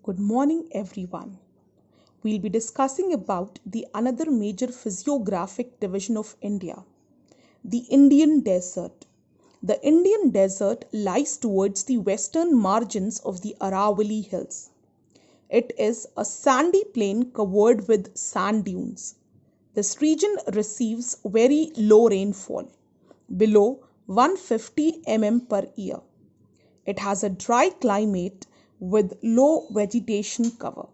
Good morning, everyone. We'll be discussing about the another major physiographic division of India, the Indian desert. The Indian desert lies towards the western margins of the Aravalli Hills. It is a sandy plain covered with sand dunes. This region receives very low rainfall, below 150 mm per year. It has a dry climate with low vegetation cover.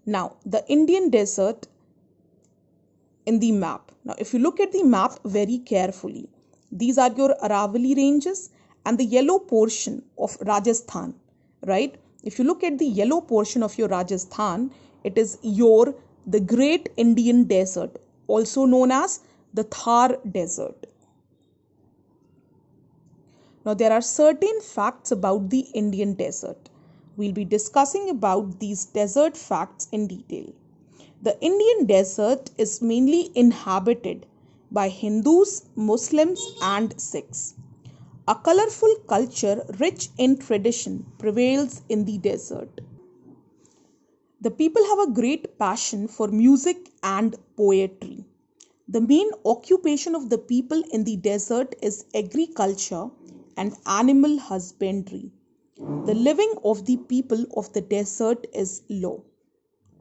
Now, the Indian desert in the map. Now, if you look at the map very carefully, these are your Aravalli ranges and the yellow portion of Rajasthan, right? If you look at the yellow portion of your Rajasthan, it is the Great Indian Desert, also known as the Thar Desert. Now, there are certain facts about the Indian desert. We'll be discussing about these desert facts in detail. The Indian desert is mainly inhabited by Hindus, Muslims, and Sikhs. A colorful culture rich in tradition prevails in the desert. The people have a great passion for music and poetry. The main occupation of the people in the desert is agriculture and animal husbandry. The living of the people of the desert is low.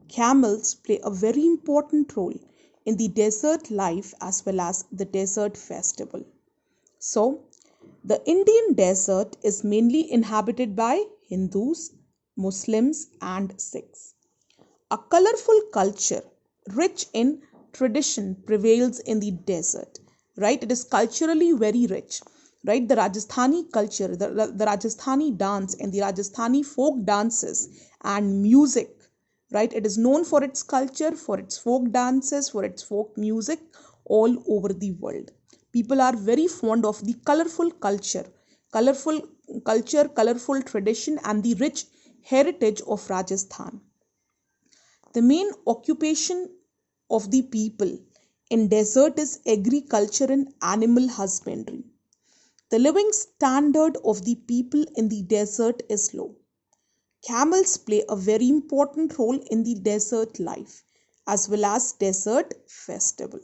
Camels play a very important role in the desert life as well as the desert festival. So, the Indian desert is mainly inhabited by Hindus, Muslims, and Sikhs. A colorful culture rich in tradition prevails in the desert, right? It is culturally very rich, right? The Rajasthani culture, the Rajasthani dance, and the Rajasthani folk dances and music, right? It is known for its culture, for its folk dances, for its folk music all over the world. People are very fond of the colorful culture, colorful tradition, and the rich heritage of Rajasthan. The main occupation of the people in desert is agriculture and animal husbandry. The living standard of the people in the desert is low. Camels play a very important role in the desert life as well as desert festival.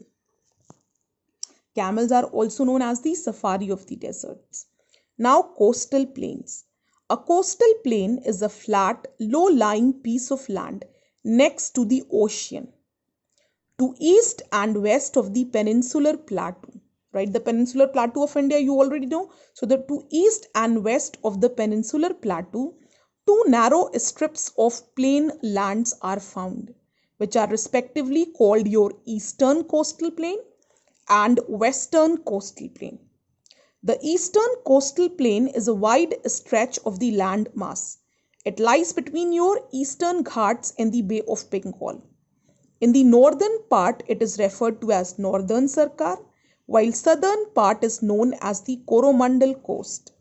Camels are also known as the safari of the deserts. Now, coastal plains. A coastal plain is a flat, low-lying piece of land next to the ocean, to east and west of the peninsular plateau, right? The peninsular plateau of India, you already know. So, the to east and west of the peninsular plateau, two narrow strips of plain lands are found, which are respectively called your eastern coastal plain and western coastal plain. The eastern coastal plain is a wide stretch of the land mass. It lies between your eastern Ghats and the Bay of Bengal. In the northern part, it is referred to as Northern Sarkar, while southern part is known as the Coromandel coast.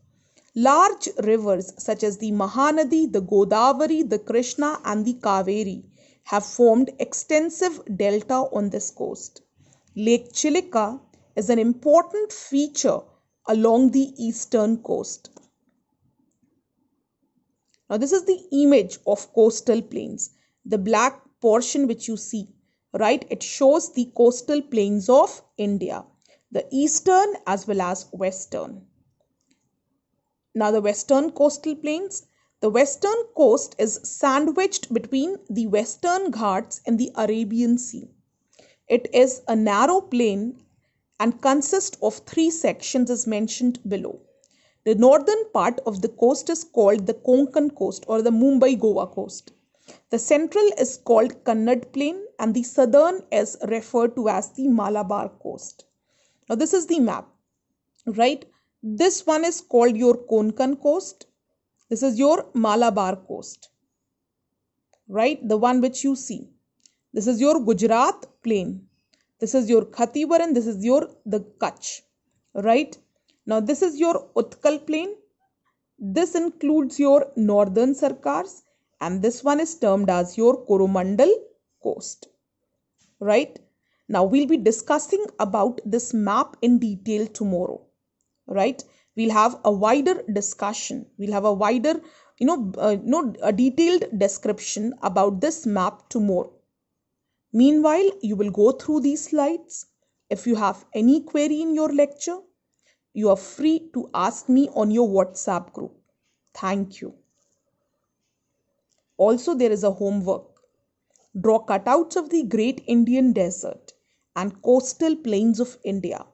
Large rivers such as the Mahanadi, the Godavari, the Krishna, and the Kaveri have formed extensive delta on this coast. Lake Chilika is an important feature along the eastern coast. Now, this is the image of coastal plains. The black portion which you see, right? It shows the coastal plains of India, the eastern as well as western. Now, the western coastal plains. The western coast is sandwiched between the Western Ghats and the Arabian Sea. It is a narrow plain and consists of three sections as mentioned below. The northern part of the coast is called the Konkan coast or the Mumbai-Goa coast. The central is called Kannad plain and the southern is referred to as the Malabar coast. Now, this is the map, right? This one is called your Konkan coast. This is your Malabar coast, right? The one which you see. This is your Gujarat plain. This is your Khattiwar and this is the Kutch, right? Now, this is your Utkal plain. This includes your northern Sarkars and this one is termed as your Coromandel coast, right? Now, we'll be discussing about this map in detail tomorrow, right? We'll have a wider discussion. We'll have a wider a detailed description about this map tomorrow. Meanwhile, you will go through these slides. If you have any query in your lecture, you are free to ask me on your WhatsApp group. Thank you. Also, there is a homework. Draw cutouts of the Great Indian Desert and coastal plains of India,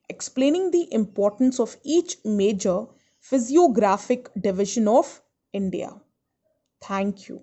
explaining the importance of each major physiographic division of India. Thank you.